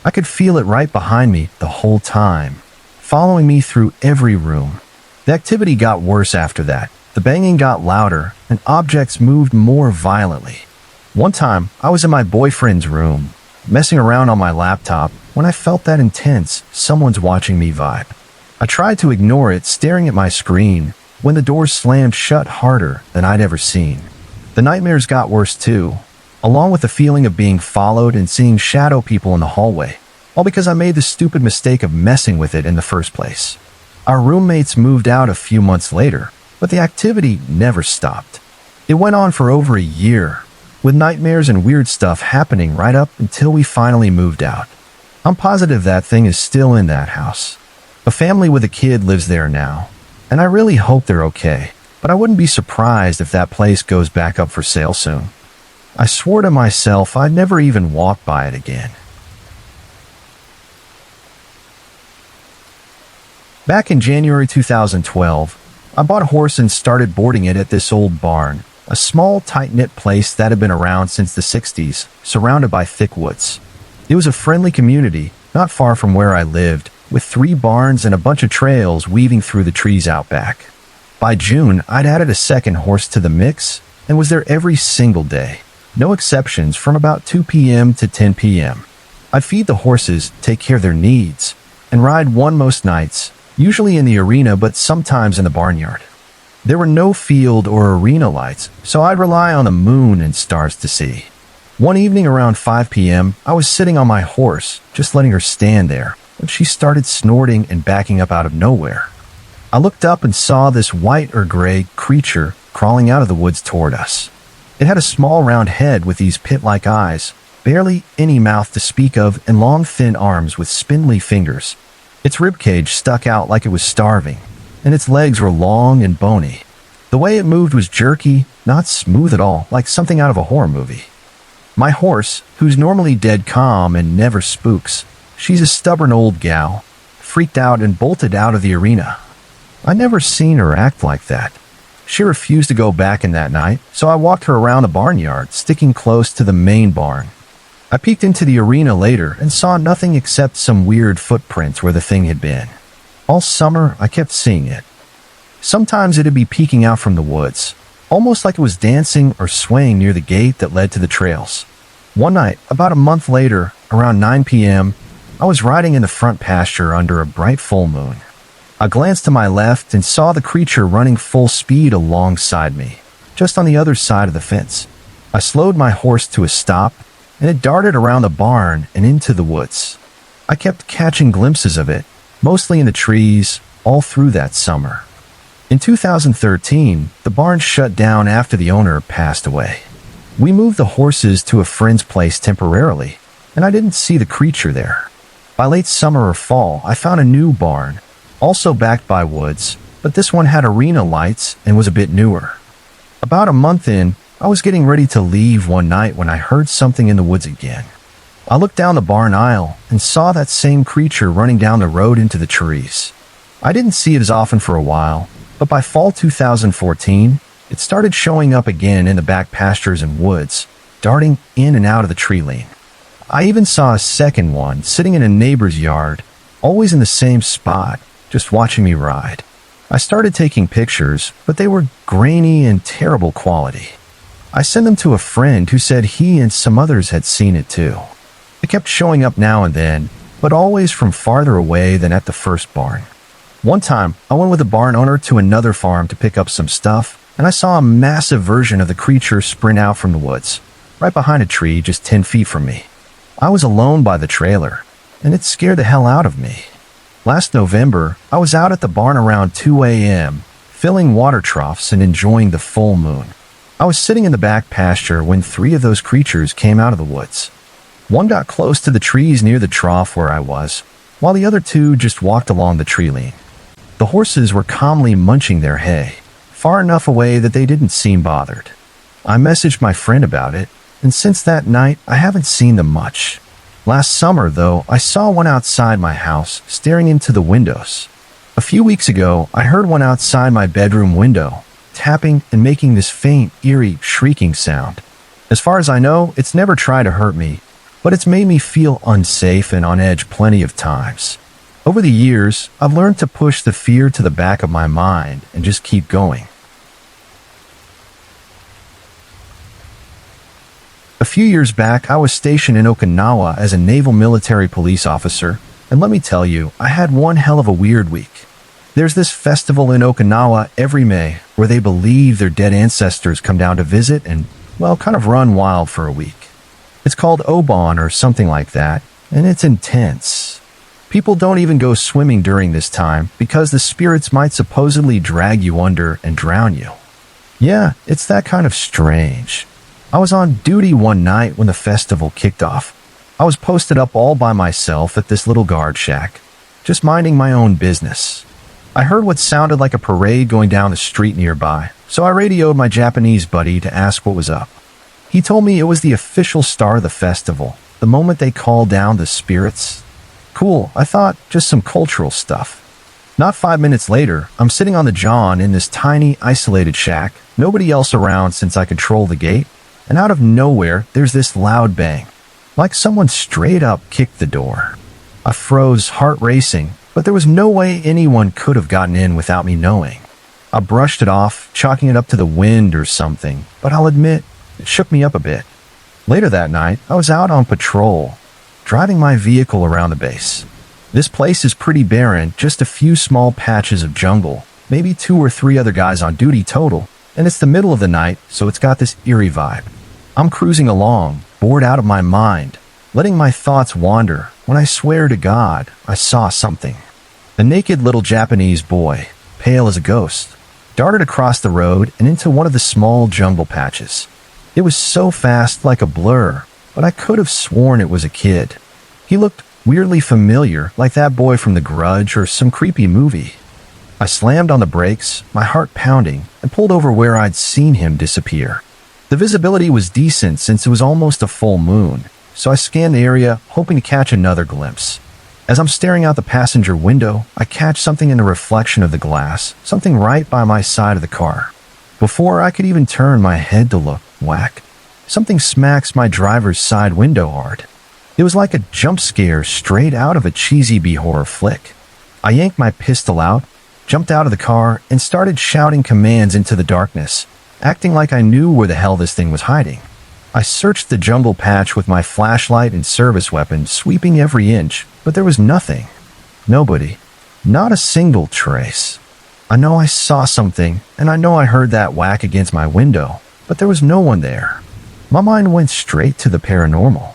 I could feel it right behind me the whole time, following me through every room. The activity got worse after that. The banging got louder, and objects moved more violently. One time, I was in my boyfriend's room, messing around on my laptop, when I felt that intense, someone's watching me vibe. I tried to ignore it, staring at my screen, when the door slammed shut harder than I'd ever seen. The nightmares got worse too, along with the feeling of being followed and seeing shadow people in the hallway, all because I made the stupid mistake of messing with it in the first place. Our roommates moved out a few months later, but the activity never stopped. It went on for over a year, with nightmares and weird stuff happening right up until we finally moved out. I'm positive that thing is still in that house. A family with a kid lives there now, and I really hope they're okay, but I wouldn't be surprised if that place goes back up for sale soon. I swore to myself I'd never even walk by it again. Back in January 2012, I bought a horse and started boarding it at this old barn, a small, tight-knit place that had been around since the 60s, surrounded by thick woods. It was a friendly community, not far from where I lived, with 3 barns and a bunch of trails weaving through the trees out back. By June, I'd added a second horse to the mix and was there every single day, no exceptions from about 2 p.m. to 10 p.m. I'd feed the horses, take care of their needs, and ride one most nights, usually in the arena but sometimes in the barnyard. There were no field or arena lights, so I'd rely on the moon and stars to see. One evening around 5 p.m., I was sitting on my horse, just letting her stand there, when she started snorting and backing up out of nowhere. I looked up and saw this white or gray creature crawling out of the woods toward us. It had a small round head with these pit-like eyes, barely any mouth to speak of, and long thin arms with spindly fingers. Its ribcage stuck out like it was starving, and its legs were long and bony. The way it moved was jerky, not smooth at all, like something out of a horror movie. My horse, who's normally dead calm and never spooks, she's a stubborn old gal, freaked out and bolted out of the arena. I'd never seen her act like that. She refused to go back in that night, so I walked her around the barnyard, sticking close to the main barn. I peeked into the arena later and saw nothing except some weird footprints where the thing had been. All summer, I kept seeing it. Sometimes it'd be peeking out from the woods, almost like it was dancing or swaying near the gate that led to the trails. One night, about a month later, around 9 p.m., I was riding in the front pasture under a bright full moon. I glanced to my left and saw the creature running full speed alongside me, just on the other side of the fence. I slowed my horse to a stop, and it darted around the barn and into the woods. I kept catching glimpses of it, mostly in the trees, all through that summer. In 2013, the barn shut down after the owner passed away. We moved the horses to a friend's place temporarily, and I didn't see the creature there. By late summer or fall, I found a new barn, also backed by woods, but this one had arena lights and was a bit newer. About a month in, I was getting ready to leave one night when I heard something in the woods again. I looked down the barn aisle and saw that same creature running down the road into the trees. I didn't see it as often for a while, but by fall 2014, it started showing up again in the back pastures and woods, darting in and out of the tree lane. I even saw a second one sitting in a neighbor's yard, always in the same spot, just watching me ride. I started taking pictures, but they were grainy and terrible quality. I sent them to a friend who said he and some others had seen it too. It kept showing up now and then, but always from farther away than at the first barn. One time, I went with a barn owner to another farm to pick up some stuff, and I saw a massive version of the creature sprint out from the woods, right behind a tree just 10 feet from me. I was alone by the trailer, and it scared the hell out of me. Last November, I was out at the barn around 2 a.m., filling water troughs and enjoying the full moon. I was sitting in the back pasture when 3 of those creatures came out of the woods. One got close to the trees near the trough where I was, while the other 2 just walked along the tree lane. The horses were calmly munching their hay, far enough away that they didn't seem bothered. I messaged my friend about it, and since that night, I haven't seen them much. Last summer, though, I saw one outside my house, staring into the windows. A few weeks ago, I heard one outside my bedroom window, tapping and making this faint, eerie, shrieking sound. As far as I know, it's never tried to hurt me, but it's made me feel unsafe and on edge plenty of times. Over the years, I've learned to push the fear to the back of my mind and just keep going. A few years back, I was stationed in Okinawa as a naval military police officer, and let me tell you, I had one hell of a weird week. There's this festival in Okinawa every May where they believe their dead ancestors come down to visit and, well, kind of run wild for a week. It's called Obon or something like that, and it's intense. People don't even go swimming during this time because the spirits might supposedly drag you under and drown you. Yeah, it's that kind of strange. I was on duty one night when the festival kicked off. I was posted up all by myself at this little guard shack, just minding my own business. I heard what sounded like a parade going down the street nearby, so I radioed my Japanese buddy to ask what was up. He told me it was the official start of the festival, the moment they call down the spirits. Cool, I thought, just some cultural stuff. Not 5 minutes later, I'm sitting on the john in this tiny, isolated shack, nobody else around since I control the gate, and out of nowhere, there's this loud bang, like someone straight up kicked the door. I froze, heart racing, but there was no way anyone could have gotten in without me knowing. I brushed it off, chalking it up to the wind or something, but I'll admit, it shook me up a bit. Later that night, I was out on patrol, driving my vehicle around the base. This place is pretty barren, just a few small patches of jungle, maybe 2 or 3 other guys on duty total, and it's the middle of the night, so it's got this eerie vibe. I'm cruising along, bored out of my mind, letting my thoughts wander, when I swear to God, I saw something. A naked little Japanese boy, pale as a ghost, darted across the road and into one of the small jungle patches. It was so fast, like a blur, but I could have sworn it was a kid. He looked weirdly familiar, like that boy from The Grudge or some creepy movie. I slammed on the brakes, my heart pounding, and pulled over where I'd seen him disappear. The visibility was decent since it was almost a full moon, so I scanned the area, hoping to catch another glimpse. As I'm staring out the passenger window, I catch something in the reflection of the glass, something right by my side of the car. Before I could even turn my head to look, whack, something smacks my driver's side window hard. It was like a jump scare straight out of a cheesy B-horror flick. I yanked my pistol out, jumped out of the car, and started shouting commands into the darkness, acting like I knew where the hell this thing was hiding. I searched the jungle patch with my flashlight and service weapon, sweeping every inch, but there was nothing. Nobody. Not a single trace. I know I saw something, and I know I heard that whack against my window, but there was no one there. My mind went straight to the paranormal.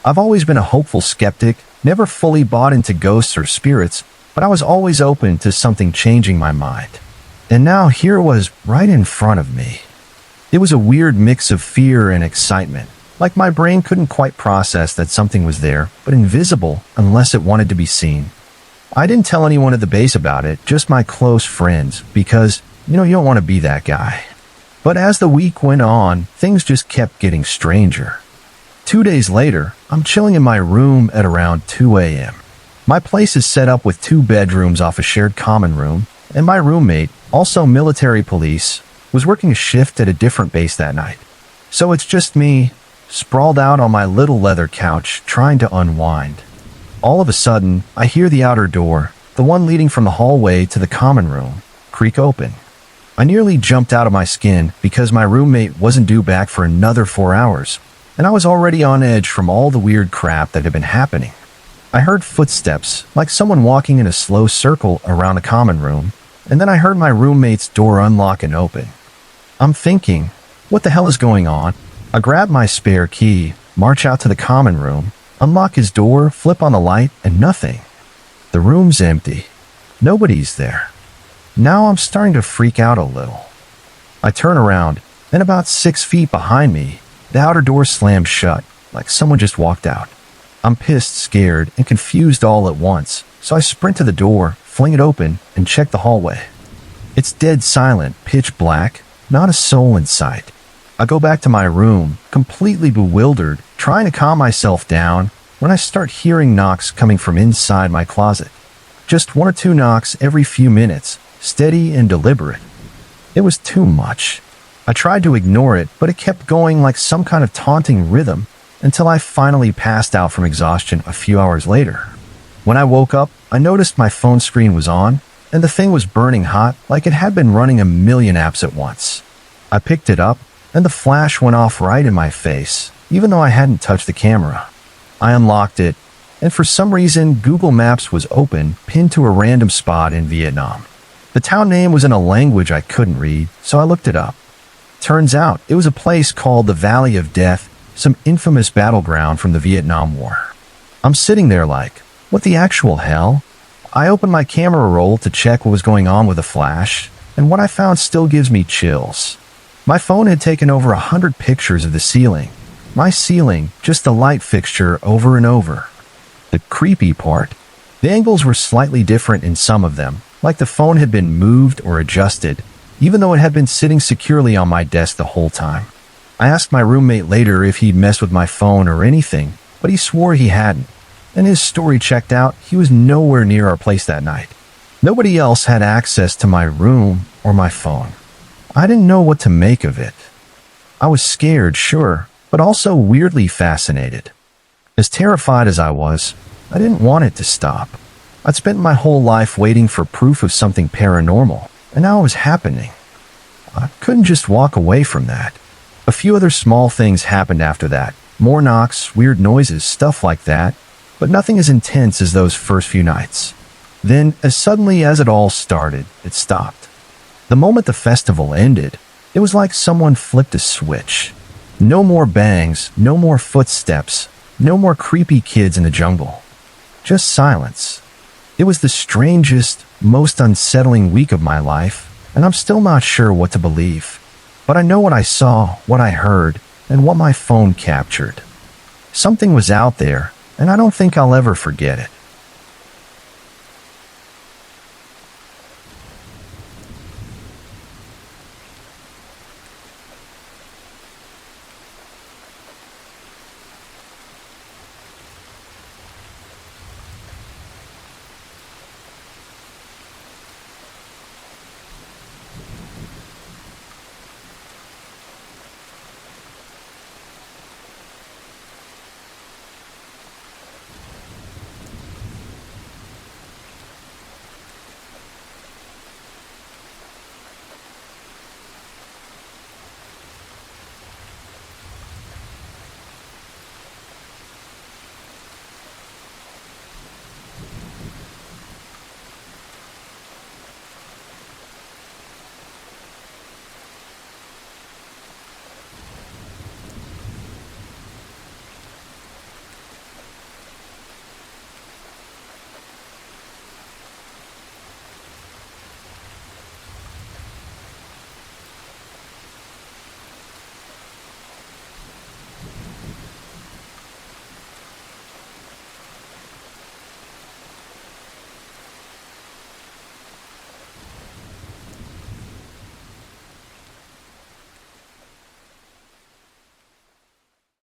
I've always been a hopeful skeptic, never fully bought into ghosts or spirits, but I was always open to something changing my mind. And now here it was right in front of me. It was a weird mix of fear and excitement, like my brain couldn't quite process that something was there, but invisible unless it wanted to be seen. I didn't tell anyone at the base about it, just my close friends, because, you don't want to be that guy. But as the week went on, things just kept getting stranger. 2 days later, I'm chilling in my room at around 2 a.m. My place is set up with 2 bedrooms off a shared common room, and my roommate, also military police, was working a shift at a different base that night. So it's just me, sprawled out on my little leather couch, trying to unwind. All of a sudden, I hear the outer door, the one leading from the hallway to the common room, creak open. I nearly jumped out of my skin because my roommate wasn't due back for another 4 hours, and I was already on edge from all the weird crap that had been happening. I heard footsteps, like someone walking in a slow circle around the common room, and then I heard my roommate's door unlock and open. I'm thinking, what the hell is going on? I grab my spare key, march out to the common room, unlock his door, flip on the light, and nothing. The room's empty. Nobody's there. Now I'm starting to freak out a little. I turn around, and about 6 feet behind me, the outer door slams shut, like someone just walked out. I'm pissed, scared, and confused all at once, so I sprint to the door, fling it open, and check the hallway. It's dead silent, pitch black, not a soul in sight. I go back to my room, completely bewildered, trying to calm myself down, when I start hearing knocks coming from inside my closet. Just 1 or 2 knocks every few minutes, steady and deliberate. It was too much. I tried to ignore it, but it kept going like some kind of taunting rhythm until I finally passed out from exhaustion a few hours later. When I woke up, I noticed my phone screen was on, and the thing was burning hot like it had been running a million apps at once. I picked it up, and the flash went off right in my face, even though I hadn't touched the camera. I unlocked it, and for some reason, Google Maps was open, pinned to a random spot in Vietnam. The town name was in a language I couldn't read, so I looked it up. Turns out, it was a place called the Valley of Death, some infamous battleground from the Vietnam War. I'm sitting there like, what the actual hell? I opened my camera roll to check what was going on with the flash, and what I found still gives me chills. My phone had taken over 100 pictures of the ceiling. My ceiling, just a light fixture over and over. The creepy part, the angles were slightly different in some of them, like the phone had been moved or adjusted, even though it had been sitting securely on my desk the whole time. I asked my roommate later if he'd messed with my phone or anything, but he swore he hadn't. And his story checked out, he was nowhere near our place that night. Nobody else had access to my room or my phone. I didn't know what to make of it. I was scared, sure, but also weirdly fascinated. As terrified as I was, I didn't want it to stop. I'd spent my whole life waiting for proof of something paranormal, and now it was happening. I couldn't just walk away from that. A few other small things happened after that. More knocks, weird noises, stuff like that, but nothing as intense as those first few nights. Then, as suddenly as it all started, it stopped. The moment the festival ended, it was like someone flipped a switch. No more bangs, no more footsteps, no more creepy kids in the jungle. Just silence. It was the strangest, most unsettling week of my life, and I'm still not sure what to believe. But I know what I saw, what I heard, and what my phone captured. Something was out there, and I don't think I'll ever forget it.